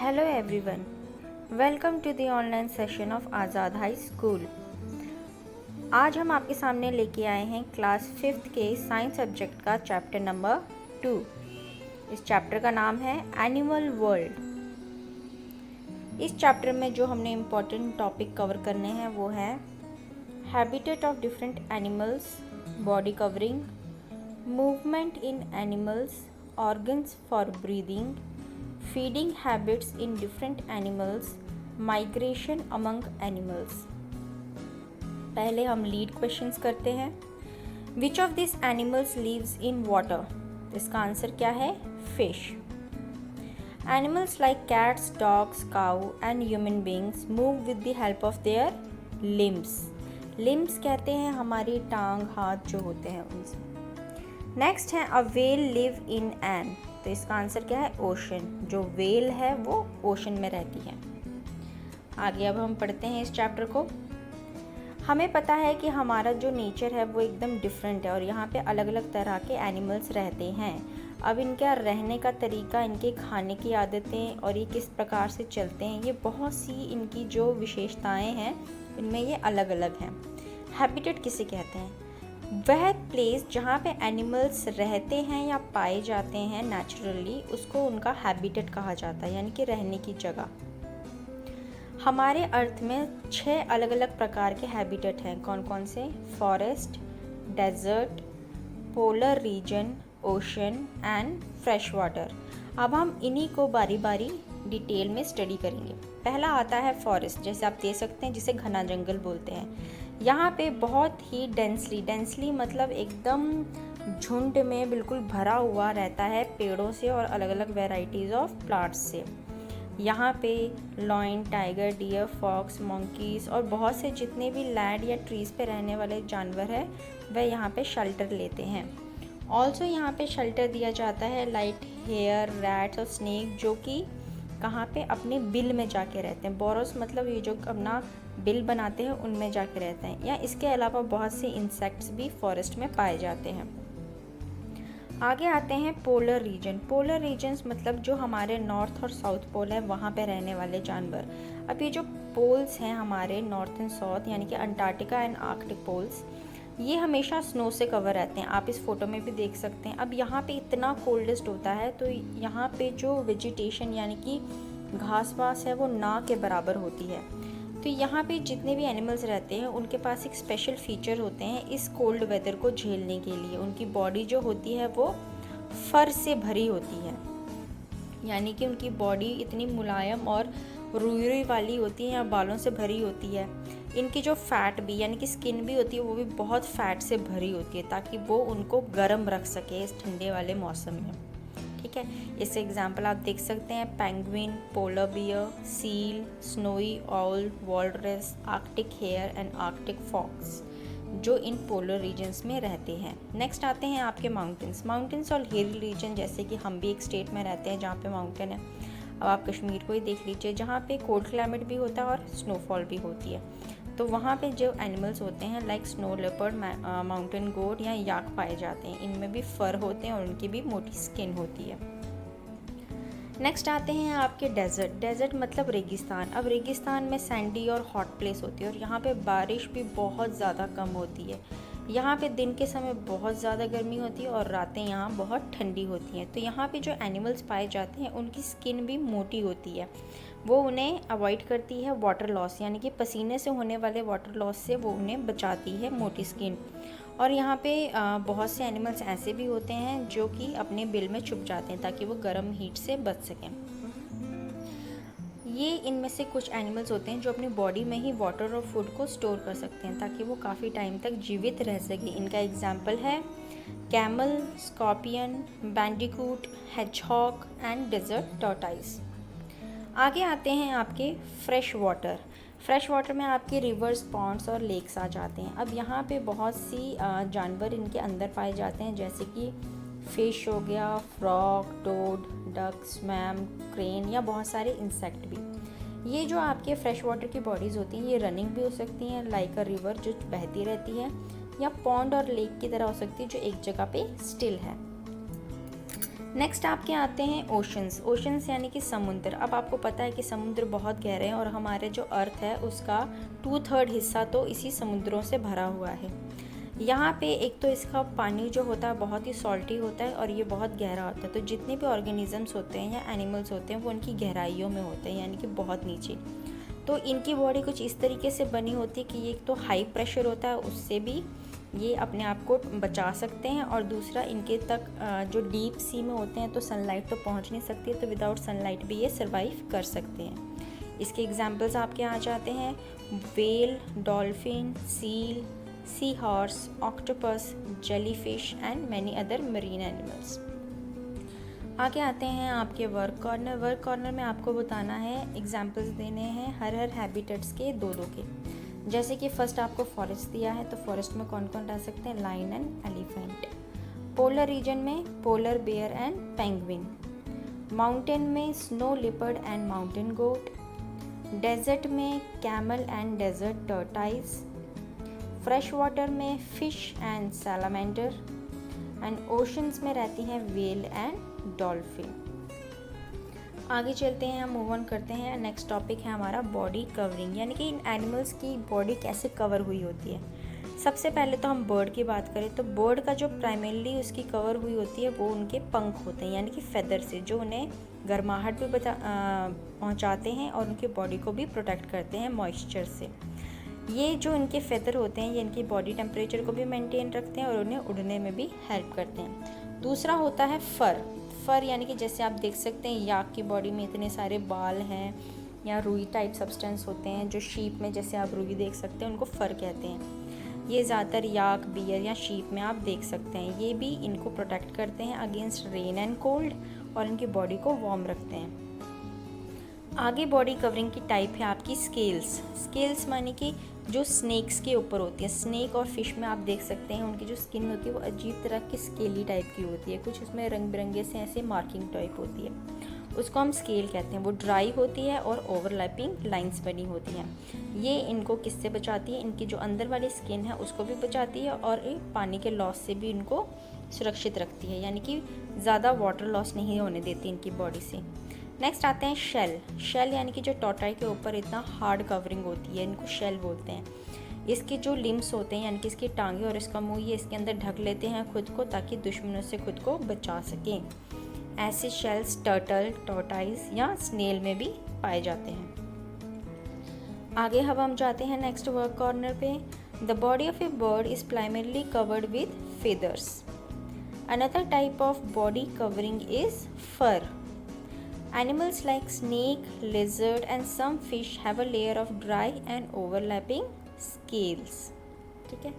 Hello everyone, welcome to the online session of Azad high school. आज हम आपके सामने लेके आए हैं क्लास 5th के साइंस सब्जेक्ट का चैप्टर नंबर 2। इस चैप्टर का नाम है एनिमल वर्ल्ड। इस चैप्टर में जो हमने इम्पोर्टेंट टॉपिक कवर करने हैं वो है habitat of different animals, body covering, movement in animals, organs for breathing, feeding habits in different animals, migration among animals। पहले हम लीड क्वेश्चंस करते हैं। Which of these animals lives in water? इसका answer क्या है? Fish. Animals like cats, dogs, cow and human beings move with the help of their limbs। limbs कहते हैं हमारी टांग, हाथ जो होते हैं उनसे। नेक्स्ट है अ व्हेल लिव इन एन, तो इसका आंसर क्या है? ओशन। जो व्हेल है वो ओशन में रहती है। आगे अब हम पढ़ते हैं इस चैप्टर को। हमें पता है कि हमारा जो नेचर है वो एकदम डिफरेंट है और यहाँ पे अलग अलग तरह के एनिमल्स रहते हैं। अब इनका रहने का तरीका, इनके खाने की आदतें और ये किस प्रकार से चलते हैं, ये बहुत सी इनकी जो विशेषताएं हैं इनमें ये अलग अलग हैं। हैबिटेट किसे कहते हैं? वह प्लेस जहाँ पे एनिमल्स रहते हैं या पाए जाते हैं नेचुरली, उसको उनका हैबिटेट कहा जाता है, यानी कि रहने की जगह। हमारे अर्थ में 6 अलग अलग प्रकार के हैबिटेट हैं। कौन कौन से? Forest, desert, polar region, ocean and fresh water. अब हम इन्हीं को बारी बारी डिटेल में स्टडी करेंगे। पहला आता है फॉरेस्ट, जैसे आप देख सकते हैं, जिसे घना जंगल बोलते हैं। यहाँ पे बहुत ही डेंसली मतलब एकदम झुंड में बिल्कुल भरा हुआ रहता है पेड़ों से और अलग अलग वेराइटीज़ ऑफ प्लांट्स से। यहाँ पे lion, tiger, deer, fox, monkeys और बहुत से जितने भी लैंड या ट्रीज़ पे रहने वाले जानवर हैं वह यहाँ पे शेल्टर लेते हैं। ऑल्सो यहाँ पे शेल्टर दिया जाता है लाइट हेयर, रैट्स और स्नेक, जो कि कहाँ पे? अपने बिल में जाके रहते हैं। बोरोस मतलब ये जो अपना बिल बनाते हैं उनमें जाके रहते हैं। या इसके अलावा बहुत से इंसेक्ट्स भी फॉरेस्ट में पाए जाते हैं। आगे आते हैं पोलर रीजन। पोलर रीजन्स मतलब जो हमारे नॉर्थ और साउथ पोल है वहाँ पे रहने वाले जानवर। अब ये जो पोल्स हैं हमारे नॉर्थ एंड साउथ, यानी कि अंटार्कटिका एंड आर्कटिक पोल्स, ये हमेशा स्नो से कवर रहते हैं। आप इस फोटो में भी देख सकते हैं। अब यहाँ पे इतना कोल्डेस्ट होता है तो यहाँ पे जो वेजिटेशन यानी कि घास वास है वो ना के बराबर होती है। तो यहाँ पे जितने भी एनिमल्स रहते हैं उनके पास एक स्पेशल फीचर होते हैं इस कोल्ड वेदर को झेलने के लिए। उनकी बॉडी जो होती है वो फर से भरी होती है, यानी कि उनकी बॉडी इतनी मुलायम और रुई वाली होती है या बालों से भरी होती है। इनकी जो फैट भी यानी कि स्किन भी होती है वो भी बहुत फैट से भरी होती है, ताकि वो उनको गर्म रख सके इस ठंडे वाले मौसम में। ठीक है, इससे एग्जांपल आप देख सकते हैं penguin, polar bear, seal, snowy owl, walrus, arctic hare and arctic fox, जो इन पोलर रीजन्स में रहते हैं। नेक्स्ट आते हैं आपके माउंटेन्स और हिल रीजन। जैसे कि हम भी एक स्टेट में रहते हैं जहाँ पे माउंटेन है। अब आप कश्मीर को ही देख लीजिए, जहाँ पे कोल्ड क्लाइमेट भी होता है और स्नोफॉल भी होती है। तो वहाँ पे जो एनिमल्स होते हैं like snow leopard, mountain goat या याक पाए जाते हैं। इनमें भी फर होते हैं और उनकी भी मोटी स्किन होती है। नेक्स्ट आते हैं आपके डेजर्ट मतलब रेगिस्तान। अब रेगिस्तान में सैंडी और हॉट प्लेस होती है और यहाँ पे बारिश भी बहुत ज़्यादा कम होती है। यहाँ पे दिन के समय बहुत ज़्यादा गर्मी होती है और रातें यहाँ बहुत ठंडी होती हैं। तो यहाँ पे जो एनिमल्स पाए जाते हैं उनकी स्किन भी मोटी होती है। वो उन्हें अवॉइड करती है वाटर लॉस, यानी कि पसीने से होने वाले वाटर लॉस से वो उन्हें बचाती है, मोटी स्किन। और यहाँ पे बहुत से एनिमल्स ऐसे भी होते हैं जो कि अपने बिल में छुप जाते हैं ताकि वो गर्म हीट से बच सकें। ये इनमें से कुछ एनिमल्स होते हैं जो अपनी बॉडी में ही वाटर और फूड को स्टोर कर सकते हैं ताकि वो काफ़ी टाइम तक जीवित रह सके। इनका एग्जाम्पल है camel, scorpion, bandicoot, hedgehog and desert tortoise. आगे आते हैं आपके फ्रेश वाटर में आपके रिवर्स, पॉन्ड्स और लेक्स आ जाते हैं। अब यहाँ पे बहुत सी जानवर इनके अंदर पाए जाते हैं, जैसे कि फिश हो गया, frog, toad, duck, swan, crane या बहुत सारे इंसेक्ट भी। ये जो आपके फ्रेश वाटर की बॉडीज़ होती हैं ये रनिंग भी हो सकती हैं लाइक अ रिवर जो बहती रहती है, या पॉन्ड और लेक की तरह हो सकती है जो एक जगह पे स्टिल है। नेक्स्ट आपके आते हैं ओशंस। ओशंस यानी कि समुद्र। अब आपको पता है कि समुद्र बहुत गहरे हैं और हमारे जो अर्थ है उसका 2/3 हिस्सा तो इसी समुद्रों से भरा हुआ है। यहाँ पे एक तो इसका पानी जो होता है बहुत ही सॉल्टी होता है और ये बहुत गहरा होता है, तो जितने भी ऑर्गेनिजम्स होते हैं या एनिमल्स होते हैं वो उनकी गहराइयों में होते हैं, यानी कि बहुत नीचे। तो इनकी बॉडी कुछ इस तरीके से बनी होती है कि एक तो हाई प्रेशर होता है, उससे भी ये अपने आप को बचा सकते हैं, और दूसरा इनके तक जो डीप सी में होते हैं तो सनलाइट तो पहुंच नहीं सकती, तो विदाउट सनलाइट भी ये सर्वाइव कर सकते हैं। इसके एग्जांपल्स आपके आ जाते हैं whale, dolphin, seal, sea horse, octopus, jellyfish and many other marine animals. आगे आते हैं आपके वर्क कॉर्नर। वर्क कॉर्नर में आपको बताना है, एग्जांपल्स देने हैं हर हैबिटेट्स के दो के। जैसे कि फर्स्ट आपको फॉरेस्ट दिया है, तो फॉरेस्ट में कौन कौन रह सकते हैं? Lion and elephant. Polar region में polar bear and penguin. Mountain में snow leopard and mountain goat. Desert में camel and desert tortoise. Fresh water में fish and salamander. And oceans में रहती हैं व्हेल एंड डॉल्फिन। आगे चलते हैं, हम मूव ऑन करते हैं। नेक्स्ट टॉपिक है हमारा बॉडी कवरिंग, यानी कि इन एनिमल्स की बॉडी कैसे कवर हुई होती है। सबसे पहले तो हम बर्ड की बात करें तो बर्ड का जो प्राइमरीली उसकी कवर हुई होती है वो उनके पंख होते हैं, यानी कि फेदर से, जो उन्हें गर्माहट भी पहुँचाते हैं और उनकी बॉडी को भी प्रोटेक्ट करते हैं मॉइस्चर से। ये जो इनके फेदर होते हैं ये इनकी बॉडी टेम्परेचर को भी मेंटेन रखते हैं और उन्हें उड़ने में भी हेल्प करते हैं। दूसरा होता है फर। फर यानी कि जैसे आप देख सकते हैं याक की बॉडी में इतने सारे बाल हैं, या रुई टाइप सब्सटेंस होते हैं जो शीप में, जैसे आप रुई देख सकते हैं, उनको फर कहते हैं। ये ज़्यादातर याक, बियर या शीप में आप देख सकते हैं। ये भी इनको प्रोटेक्ट करते हैं अगेंस्ट रेन एंड कोल्ड और इनकी बॉडी को वार्म रखते हैं। आगे बॉडी कवरिंग की टाइप है आपकी स्केल्स। स्केल्स माने कि जो स्नेक्स के ऊपर होती है। स्नेक और फिश में आप देख सकते हैं उनकी जो स्किन होती है वो अजीब तरह की स्केली टाइप की होती है, कुछ उसमें रंग बिरंगे से ऐसे मार्किंग टाइप होती है, उसको हम स्केल कहते हैं। वो ड्राई होती है और ओवरलैपिंग लाइंस बनी होती हैं। ये इनको किससे बचाती है? इनकी जो अंदर वाली स्किन है उसको भी बचाती है और पानी के लॉस से भी इनको सुरक्षित रखती है, यानी कि ज़्यादा वाटर लॉस नहीं होने देती इनकी बॉडी से। नेक्स्ट आते हैं शेल। शेल यानी कि जो टोटाई के ऊपर इतना हार्ड कवरिंग होती है, इनको शेल बोलते हैं। इसके जो लिम्स होते हैं यानी कि इसकी टांगे और इसका मुंह, ये इसके अंदर ढक लेते हैं खुद को ताकि दुश्मनों से खुद को बचा सकें। ऐसे शेल्स टर्टल, टोर्टाइज या स्नेल में भी पाए जाते हैं। आगे हम जाते हैं नेक्स्ट वर्क कॉर्नर पे। The body of A bird is primarily covered with feathers. Another type of body covering is fur. Animals like snake, lizard and some fish have a layer of dry and overlapping scales. ठीक है,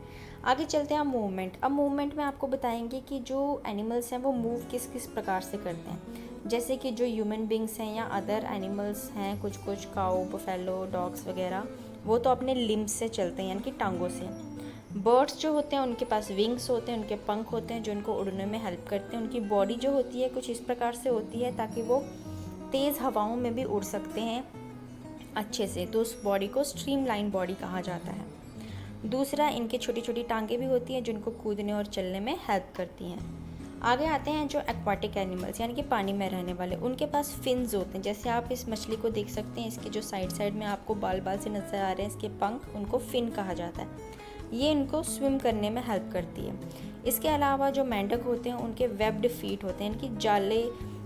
आगे चलते हैं movement. अब movement में आपको बताएंगे कि जो एनिमल्स हैं वो मूव किस किस प्रकार से करते हैं। जैसे कि जो ह्यूमन बींग्स हैं या अदर एनिमल्स हैं, कुछ काऊ, बफेलो, डॉग्स वगैरह, वो तो अपने लिम्स से चलते हैं यानी कि टांगों से। बर्ड्स जो होते हैं उनके पास विंग्स होते हैं, उनके पंख होते हैं जो उनको उड़ने में हेल्प करते हैं। उनकी बॉडी जो होती है कुछ इस प्रकार से होती है ताकि वो तेज़ हवाओं में भी उड़ सकते हैं अच्छे से, तो उस बॉडी को स्ट्रीमलाइन बॉडी कहा जाता है। दूसरा, इनके छोटी छोटी टांगें भी होती हैं जिनको कूदने और चलने में हेल्प करती हैं। आगे आते हैं जो एक्वाटिक एनिमल्स यानी कि पानी में रहने वाले, उनके पास फिन्स होते हैं। जैसे आप इस मछली को देख सकते हैं, इसके जो साइड में आपको बाल से नज़र आ रहे हैं, इसके पंख, उनको फिन कहा जाता है। ये इनको स्विम करने में हेल्प करती है। इसके अलावा जो मेंढक होते हैं उनके वेब्ड फीट होते हैं, इनकी जाले,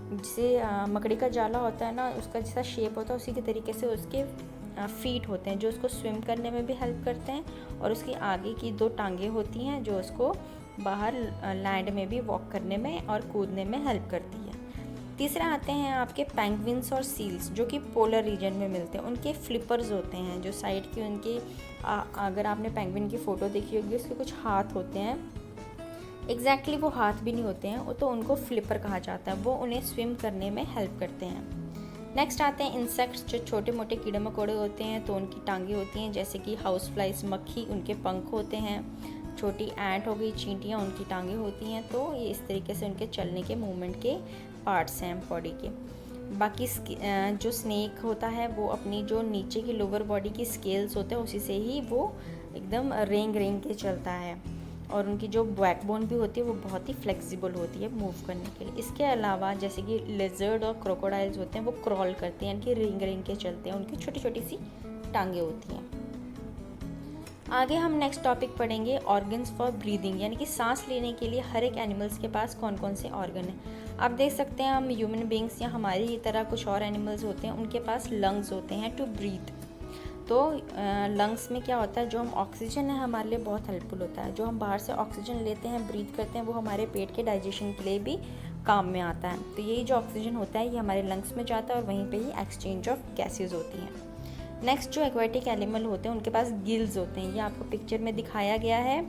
जिसे मकड़ी का जाला होता है ना, उसका जैसा शेप होता है उसी के तरीके से उसके फीट होते हैं जो उसको स्विम करने में भी हेल्प करते हैं। और उसकी आगे की 2 टांगें होती हैं जो उसको बाहर लैंड में भी वॉक करने में और कूदने में हेल्प करती है। तीसरा आते हैं आपके पेंगुइन्स और सील्स जो कि पोलर रीजन में मिलते हैं। उनके फ्लिपर्स होते हैं जो साइड की उनके, अगर आपने पेंगुइन की फ़ोटो देखी होगी उसके कुछ हाथ होते हैं, एग्जैक्टली वो हाथ भी नहीं होते हैं, तो उनको फ्लिपर कहा जाता है। वो उन्हें स्विम करने में हेल्प करते हैं। नेक्स्ट आते हैं इंसेक्ट्स जो छोटे मोटे कीड़े मकोड़े होते हैं, तो उनकी टांगें होती हैं, जैसे कि हाउस फ्लाइज, मक्खी, उनके पंख होते हैं। छोटी एंट हो गई, चींटियाँ, उनकी टांगें होती हैं। तो ये इस तरीके से उनके चलने के मूवमेंट के पार्ट्स हैं बॉडी के। बाकी जो स्नेक होता है वो अपनी जो नीचे की लोअर बॉडी की स्केल्स होते हैं उसी से ही वो एकदम रेंग के चलता है। और उनकी जो बैकबोन भी होती है वो बहुत ही फ्लेक्सिबल होती है मूव करने के लिए। इसके अलावा जैसे कि लिजर्ड और क्रोकोडाइल्स होते हैं वो क्रॉल करते हैं, यानी कि रिंग रिंग के चलते हैं, उनकी छोटी छोटी सी टांगे होती हैं। आगे हम नेक्स्ट टॉपिक पढ़ेंगे ऑर्गन्स फॉर ब्रीदिंग, यानी कि सांस लेने के लिए हर एक एनिमल्स के पास कौन कौन से ऑर्गन हैं। आप देख सकते हैं हम ह्यूमन बींग्स या हमारी ही तरह कुछ और एनिमल्स होते हैं, उनके पास लंग्स होते हैं टू ब्रीथ। तो लंग्स में क्या होता है, जो हम ऑक्सीजन है हमारे लिए बहुत हेल्पफुल होता है। जो हम बाहर से ऑक्सीजन लेते हैं, ब्रीथ करते हैं, वो हमारे पेट के डाइजेशन के लिए भी काम में आता है। तो यही जो ऑक्सीजन होता है ये हमारे लंग्स में जाता है और वहीं पे ही एक्सचेंज ऑफ गैसेज होती हैं। नेक्स्ट जो एक्वेटिक एनिमल होते हैं उनके पास गिल्स होते हैं, ये आपको पिक्चर में दिखाया गया है।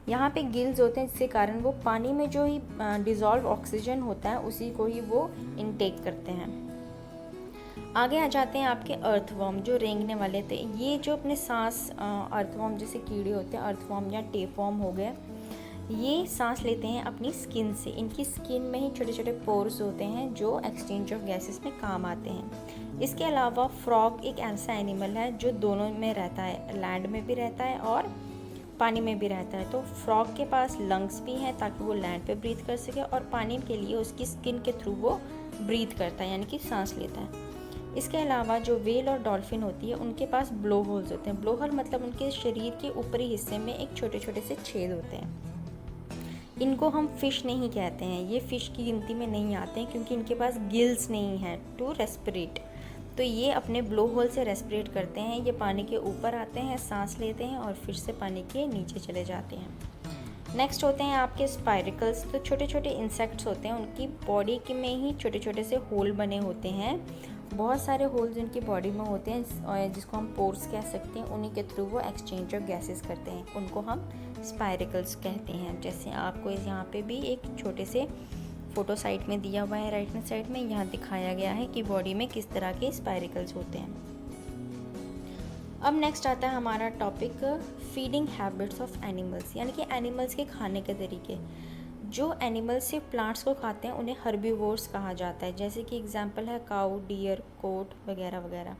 यहाँ पे गिल्स होते हैं जिसके कारण वो पानी में जो ही डिज़ोल्व ऑक्सीजन होता है उसी को ही वो इनटेक करते हैं। आगे आ जाते हैं आपके अर्थवर्म जो रेंगने वाले थे। ये जो अपने सांस अर्थवर्म जैसे कीड़े होते हैं, अर्थवर्म या टेपवर्म हो गए, ये सांस लेते हैं अपनी स्किन से। इनकी स्किन में ही छोटे छोटे पोर्स होते हैं जो एक्सचेंज ऑफ गैसेस में काम आते हैं। इसके अलावा फ्रॉग एक ऐसा एनिमल है जो दोनों में रहता है, लैंड में भी रहता है और पानी में भी रहता है। तो फ्रॉग के पास लंग्स भी हैं ताकि वो लैंड पे ब्रीथ कर सके, और पानी के लिए उसकी स्किन के थ्रू वो ब्रीथ करता है, यानी कि सांस लेता है। इसके अलावा जो व्हेल और डॉल्फिन होती है उनके पास ब्लो होल्स होते हैं। ब्लो होल मतलब उनके शरीर के ऊपरी हिस्से में एक छोटे छोटे से छेद होते हैं। इनको हम फ़िश नहीं कहते हैं, ये फ़िश की गिनती में नहीं आते हैं क्योंकि इनके पास गिल्स नहीं हैं टू रेस्पिरेट। तो ये अपने ब्लो होल से रेस्पिरेट करते हैं, ये पानी के ऊपर आते हैं, सांस लेते हैं और फिर से पानी के नीचे चले जाते हैं। नेक्स्ट होते हैं आपके स्पाइरिकल्स। तो छोटे छोटे इंसेक्ट्स होते हैं, उनकी बॉडी के में ही छोटे छोटे से होल बने होते हैं। बहुत सारे होल्स उनकी बॉडी में होते हैं जिसको हम पोर्स कह सकते हैं। उन्हीं के थ्रू वो एक्सचेंज ऑफ गैसेस करते हैं, उनको हम स्पाइरिकल्स कहते हैं। जैसे आपको यहाँ पे भी एक छोटे से फोटो साइड में दिया हुआ है, राइट हैंड साइड में यहाँ दिखाया गया है कि बॉडी में किस तरह के स्पाइरिकल्स होते हैं। अब नेक्स्ट आता है हमारा topic feeding habits of animals, यानी कि एनिमल्स के खाने के तरीके। जो एनिमल्स सिर्फ प्लांट्स को खाते हैं उन्हें हर्बीवोर्स कहा जाता है। जैसे कि एग्जांपल है काऊ, डियर, गोट वगैरह वगैरह।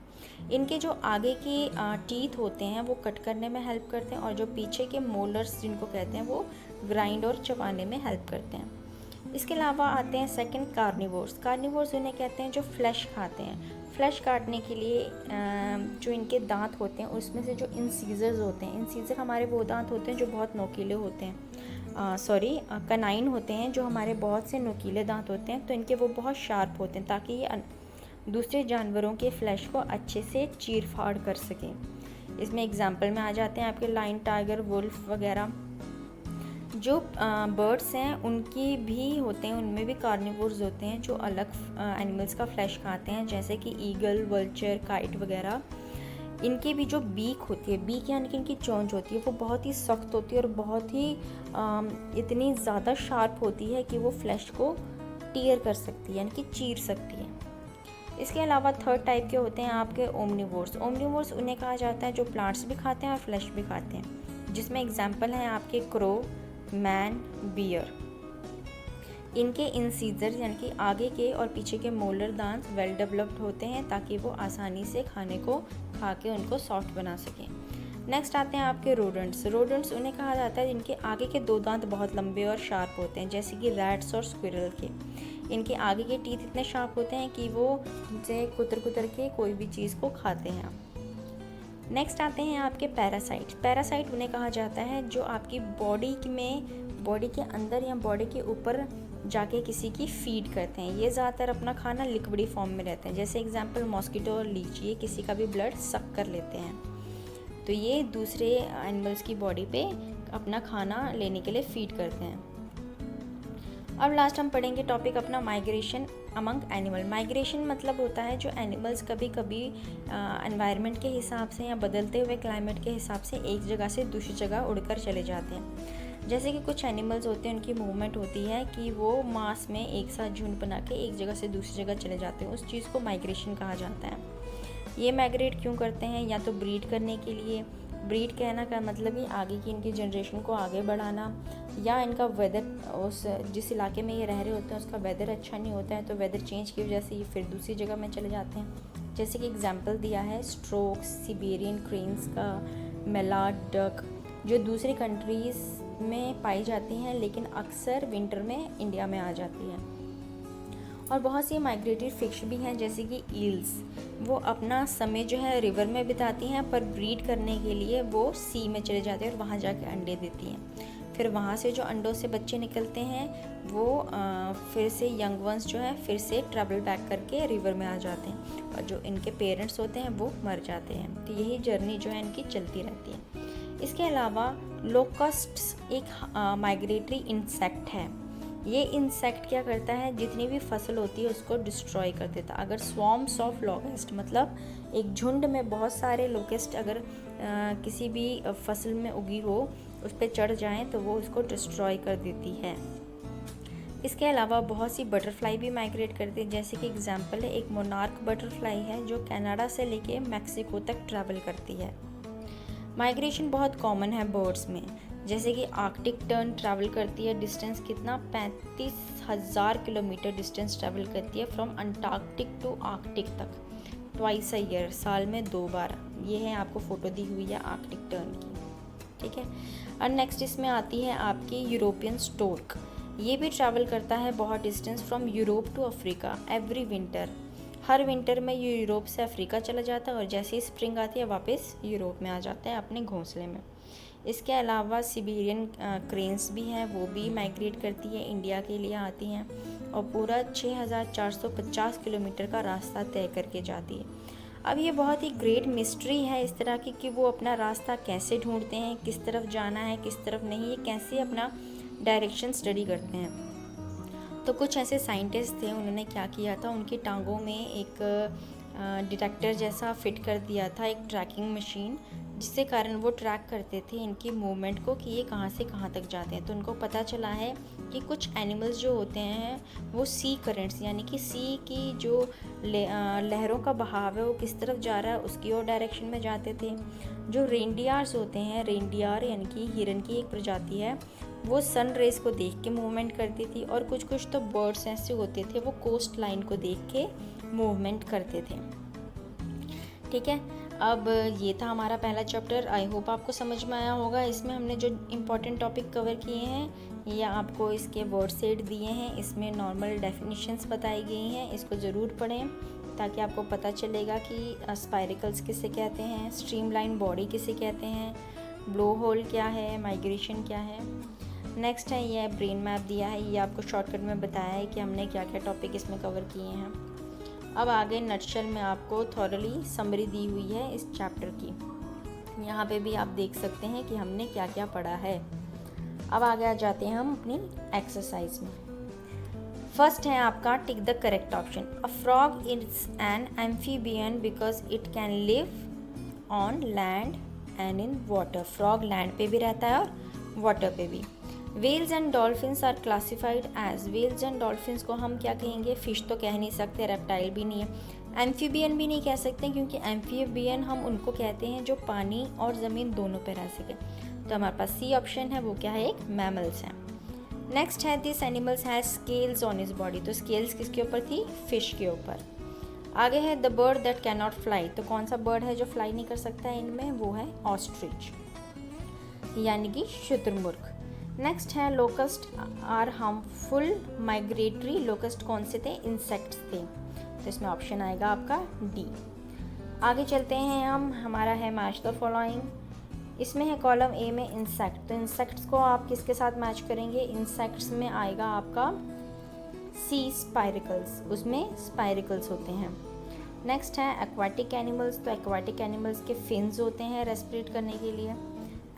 इनके जो आगे की टीथ होते हैं वो कट करने में हेल्प करते हैं, और जो पीछे के मोलर्स जिनको कहते हैं वो ग्राइंड और चबाने में हेल्प करते हैं। इसके अलावा आते हैं सेकंड कार्निवोर्स। कार्निवोर्स उन्हें कहते हैं जो फ्लैश खाते हैं। फ्लैश काटने के लिए जो इनके दांत होते हैं उसमें से जो इंसीजर्स होते हैं, इंसीजर हमारे वो दांत होते हैं जो बहुत नोकीले होते हैं, कनाइन होते हैं जो हमारे बहुत से नुकीले दांत होते हैं। तो इनके वो बहुत शार्प होते हैं ताकि ये दूसरे जानवरों के फ्लैश को अच्छे से चीर फाड़ कर सकें। इसमें एग्जांपल में आ जाते हैं आपके लायन, टाइगर, वुल्फ वगैरह। जो बर्ड्स हैं उनकी भी होते हैं, उनमें भी कार्निवोर्स होते हैं जो अलग एनिमल्स का फ्लैश खाते हैं, जैसे कि ईगल, वल्चर, काइट वगैरह। इनकी भी जो बीक होती है, बीक यानी कि इनकी चोंच होती है, वो बहुत ही सख्त होती है और बहुत ही इतनी ज़्यादा शार्प होती है कि वो फ्लैश को टीयर कर सकती है, यानी कि चीर सकती है। इसके अलावा थर्ड टाइप के होते हैं आपके ओमनिवोर्स। ओमनिवोर्स उन्हें कहा जाता है जो प्लांट्स भी खाते हैं और फ्लैश भी खाते हैं, जिसमें एग्जाम्पल हैं आपके क्रो, मैन, बियर। इनके इंसीजर्स यानी कि आगे के और पीछे के मोलर दांत वेल डेवलप्ड होते हैं ताकि वो आसानी से खाने को खा के उनको सॉफ्ट बना सकें। नेक्स्ट आते हैं आपके रोडेंट्स। रोडेंट्स उन्हें कहा जाता है जिनके आगे के दो दांत बहुत लंबे और शार्प होते हैं, जैसे कि रैट्स और स्क्विरल के। इनके आगे के टीथ इतने शार्प होते हैं कि वो इनसे कुतर कुतर के कोई भी चीज़ को खाते हैं। नेक्स्ट आते हैं आपके पैरासाइट। पैरासाइट उन्हें कहा जाता है जो आपकी बॉडी के अंदर या बॉडी के ऊपर जाके किसी की फीड करते हैं। ये ज़्यादातर अपना खाना लिक्विडी फॉर्म में रहते हैं, जैसे एग्जांपल मॉस्किटो और लीच, ये किसी का भी ब्लड सक कर लेते हैं। तो ये दूसरे एनिमल्स की बॉडी पे अपना खाना लेने के लिए फीड करते हैं। अब लास्ट हम पढ़ेंगे टॉपिक अपना माइग्रेशन अमंग एनिमल। माइग्रेशन मतलब होता है जो एनिमल्स कभी कभी एनवायरनमेंट के हिसाब से या बदलते हुए क्लाइमेट के हिसाब से एक जगह से दूसरी जगह उड़कर चले जाते हैं। जैसे कि कुछ एनिमल्स होते हैं, उनकी मूवमेंट होती है कि वो मास में एक साथ झुंड बना के एक जगह से दूसरी जगह चले जाते हैं, उस चीज़ को माइग्रेशन कहा जाता है। ये माइग्रेट क्यों करते हैं? या तो ब्रीड करने के लिए, ब्रीड कहना का मतलब ही आगे की इनकी जनरेशन को आगे बढ़ाना, या इनका वेदर उस जिस इलाके में ये रह रहे होते हैं उसका वेदर अच्छा नहीं होता है तो वेदर चेंज की वजह से ये फिर दूसरी जगह में चले जाते हैं। जैसे कि एग्जांपल दिया है स्ट्रोक्स, सिबेरियन क्रेन्स का, मेलार्ड डक, जो दूसरी कंट्रीज़ में पाई जाती हैं, लेकिन अक्सर विंटर में इंडिया में आ जाती हैं। और बहुत सी माइग्रेटरी फिश भी हैं, जैसे कि ईल्स। वो अपना समय जो है रिवर में बिताती हैं, पर ब्रीड करने के लिए वो सी में चले जाते हैं और वहाँ जाके अंडे देती हैं। फिर वहाँ से जो अंडों से बच्चे निकलते हैं वो फिर से यंग वंस जो है फिर से ट्रैवल बैक करके रिवर में आ जाते हैं, और जो इनके पेरेंट्स होते हैं वो मर जाते हैं। तो यही जर्नी जो है इनकी चलती रहती है। इसके अलावा लोकस्ट्स एक माइग्रेटरी इंसेक्ट है। ये इंसेक्ट क्या करता है, जितनी भी फसल होती है उसको डिस्ट्रॉय कर देता है। अगर स्वॉर्म्स ऑफ लोकेस्ट, मतलब एक झुंड में बहुत सारे लोकेस्ट अगर किसी भी फसल में उगी हो उस पर चढ़ जाएं तो वो उसको डिस्ट्रॉय कर देती है। इसके अलावा बहुत सी बटरफ्लाई भी माइग्रेट करती है, जैसे कि एग्जांपल है एक मोनार्क बटरफ्लाई है जो कनाडा से लेके मैक्सिको तक ट्रैवल करती है। माइग्रेशन बहुत कॉमन है बर्ड्स में, जैसे कि आर्कटिक टर्न ट्रैवल करती है। डिस्टेंस कितना 35,000 किलोमीटर डिस्टेंस ट्रैवल करती है फ्रॉम अंटार्कटिक टू आर्कटिक तक, ट्वाइस अ ईयर, साल में 2 बार। ये है आपको फ़ोटो दी हुई है आर्कटिक टर्न की, ठीक है। और नेक्स्ट इसमें आती है आपकी यूरोपियन स्टोर्क। ये भी ट्रैवल करता है बहुत distance from Europe to Africa every winter. हर विंटर में ये यूरोप से अफ्रीका चला जाता है और जैसे ही स्प्रिंग आती है वापस यूरोप में आ जाता है अपने घोंसले में। इसके अलावा सिबेरियन क्रेन्स भी हैं, वो भी माइग्रेट करती है, इंडिया के लिए आती हैं और पूरा 6,450 किलोमीटर का रास्ता तय करके जाती है। अब ये बहुत ही ग्रेट मिस्ट्री है इस तरह की कि वो अपना रास्ता कैसे ढूंढते हैं, किस तरफ जाना है किस तरफ नहीं, ये कैसे अपना डायरेक्शन स्टडी करते हैं। तो कुछ ऐसे साइंटिस्ट थे, उन्होंने क्या किया था, उनकी टांगों में एक डिटेक्टर जैसा फिट कर दिया था, एक ट्रैकिंग मशीन, जिससे कारण वो ट्रैक करते थे इनकी मूवमेंट को कि ये कहाँ से कहाँ तक जाते हैं। तो उनको पता चला है कि कुछ एनिमल्स जो होते हैं वो सी करेंट्स, यानी कि सी की जो लहरों का बहाव है वो किस तरफ जा रहा है उसकी और डायरेक्शन में जाते थे। जो रेनडियर्स होते हैं, रेनडियर यानी कि हिरन की एक प्रजाति है, वो सन रेज को देख के मूवमेंट करती थी, और कुछ कुछ तो बर्ड्स ऐसे होते थे वो कोस्ट लाइन को देख के मूवमेंट करते थे, ठीक है। अब ये था हमारा पहला चैप्टर। आई होप आपको समझ में आया होगा। इसमें हमने जो इम्पोर्टेंट टॉपिक कवर किए हैं या आपको इसके वर्ड सेट दिए हैं, इसमें नॉर्मल डेफिनेशंस बताई गई हैं, इसको ज़रूर पढ़ें ताकि आपको पता चलेगा कि स्पाइरिकल्स किसे कहते हैं, स्ट्रीमलाइन बॉडी किसे कहते हैं, ब्लो होल क्या है, माइग्रेशन क्या है। नेक्स्ट है ये ब्रेन मैप दिया है, ये आपको शॉर्टकट में बताया है कि हमने क्या क्या टॉपिक इसमें कवर किए हैं। अब आगे नटशेल में आपको थॉरली समरी दी हुई है इस चैप्टर की। यहाँ पे भी आप देख सकते हैं कि हमने क्या क्या पढ़ा है। अब आगे आ जाते हैं हम अपनी एक्सरसाइज में। फर्स्ट है आपका tick the correct option. A frog is an amphibian because it can live on land and in water. Frog land पे भी रहता है और वाटर पे भी। Whales and dolphins are classified as. Whales and dolphins को हम क्या कहेंगे, फिश तो कह नहीं सकते, रेप्टाइल भी नहीं है, एम्फीबियन भी नहीं कह सकते, क्योंकि एम्फीबियन हम उनको कहते हैं जो पानी और ज़मीन दोनों पे रह सके। तो हमारे पास सी ऑप्शन है, वो क्या है, एक मैमल्स है। नेक्स्ट है this animals has scales on his body. तो स्केल्स किसके ऊपर थी, फिश के ऊपर। आगे है the bird that can not fly. तो कौन सा बर्ड है जो फ्लाई नहीं कर सकता है इनमें, वो है ऑस्ट्रिच यानी कि शुतुरमुर्ग। नेक्स्ट है locust are harmful migratory. Locust कौन से थे, इंसेक्ट्स थे। तो इसमें ऑप्शन आएगा आपका डी। आगे चलते हैं हम, हमारा है मैच द फॉलोइंग। इसमें है कॉलम ए में इंसेक्ट। तो इंसेक्ट्स को आप किसके साथ मैच करेंगे, इंसेक्ट्स में आएगा आपका सी स्पाइरिकल्स, उसमें स्पाइरिकल्स होते हैं। नेक्स्ट है एक्वाटिक एनिमल्स। तो एक्वाटिक एनिमल्स के फिन्स होते हैं रेस्पिरेट करने के लिए।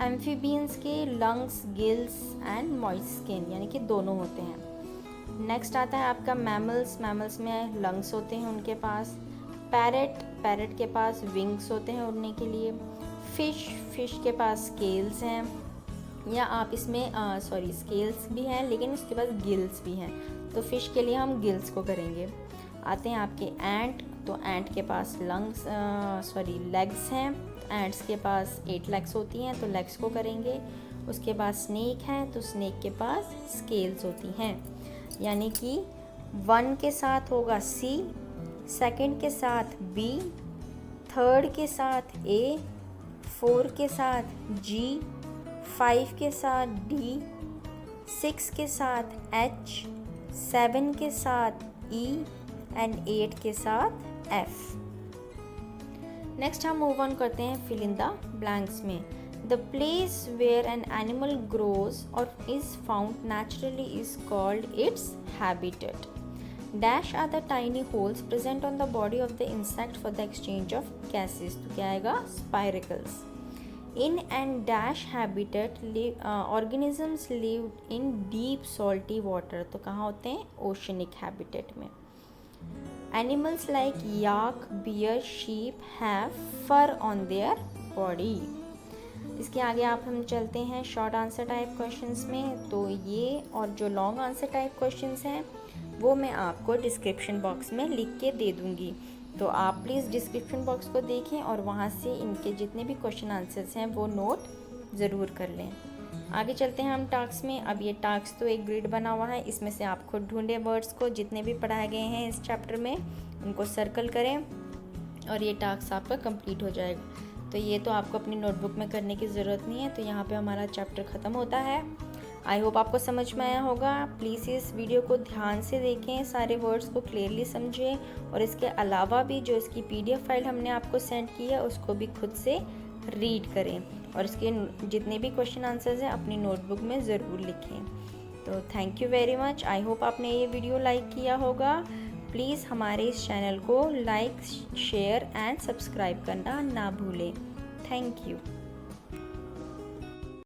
एम्फीबियंस के lungs, gills and moist skin, यानी कि दोनों होते हैं। नेक्स्ट आता है आपका मैमल्स। मैमल्स में लंग्स होते हैं उनके पास। पैरेट, पैरेट के पास विंग्स होते हैं उड़ने के लिए। फिश, फिश के पास स्केल्स हैं, या आप इसमें स्केल्स भी हैं लेकिन उसके पास गिल्स भी हैं, तो फिश के लिए हम गिल्स को करेंगे। आते हैं आपके एंट। तो एंट के पास लेग्स हैं, एंट्स के पास 8 लेग्स होती हैं तो लेग्स को करेंगे। उसके बाद स्नेक है, तो स्नेक के पास स्केल्स होती हैं, यानी कि 1 के साथ होगा सी, सेकंड के साथ बी, थर्ड के साथ ए, 4 के साथ जी, 5 के साथ D, 6 के साथ H, 7 के साथ E एंड 8 के साथ F। नेक्स्ट हम मूव ऑन करते हैं फिल इन द ब्लैंक्स में। The place where an animal grows और is found naturally is called its habitat. Dash are the tiny holes present on the body of the insect for the exchange of gases. तो क्या आएगा? Spiracles. In and dash habitat organisms live in deep salty water. तो कहाँ होते हैं? Oceanic habitat में। Animals like yak, beer, sheep have fur on their body. इसके आगे आप हम चलते हैं शॉर्ट आंसर टाइप क्वेश्चंस में। तो ये और जो लॉन्ग आंसर टाइप क्वेश्चंस हैं वो मैं आपको डिस्क्रिप्शन बॉक्स में लिख के दे दूँगी, तो आप प्लीज़ डिस्क्रिप्शन बॉक्स को देखें और वहाँ से इनके जितने भी क्वेश्चन आंसर्स हैं वो नोट ज़रूर कर लें। आगे चलते हैं हम टास्क में। अब ये टास्क तो एक ग्रिड बना हुआ है, इसमें से आप खुद ढूंढें वर्ड्स को जितने भी पढ़ाए गए हैं इस चैप्टर में, उनको सर्कल करें और ये टास्क आपका कंप्लीट हो जाएगा। तो ये तो आपको अपनी नोटबुक में करने की ज़रूरत नहीं है। तो यहाँ पे हमारा चैप्टर ख़त्म होता है। आई होप आपको समझ में आया होगा। प्लीज़ इस वीडियो को ध्यान से देखें, सारे वर्ड्स को क्लियरली समझें और इसके अलावा भी जो इसकी PDF फाइल हमने आपको सेंड की है उसको भी खुद से रीड करें और इसके जितने भी क्वेश्चन आंसर्स हैं अपनी नोटबुक में ज़रूर लिखें। तो thank you very much. I hope आपने ये वीडियो लाइक किया होगा। प्लीज़ हमारे इस चैनल को लाइक, शेयर एंड सब्सक्राइब करना ना भूलें। Thank you.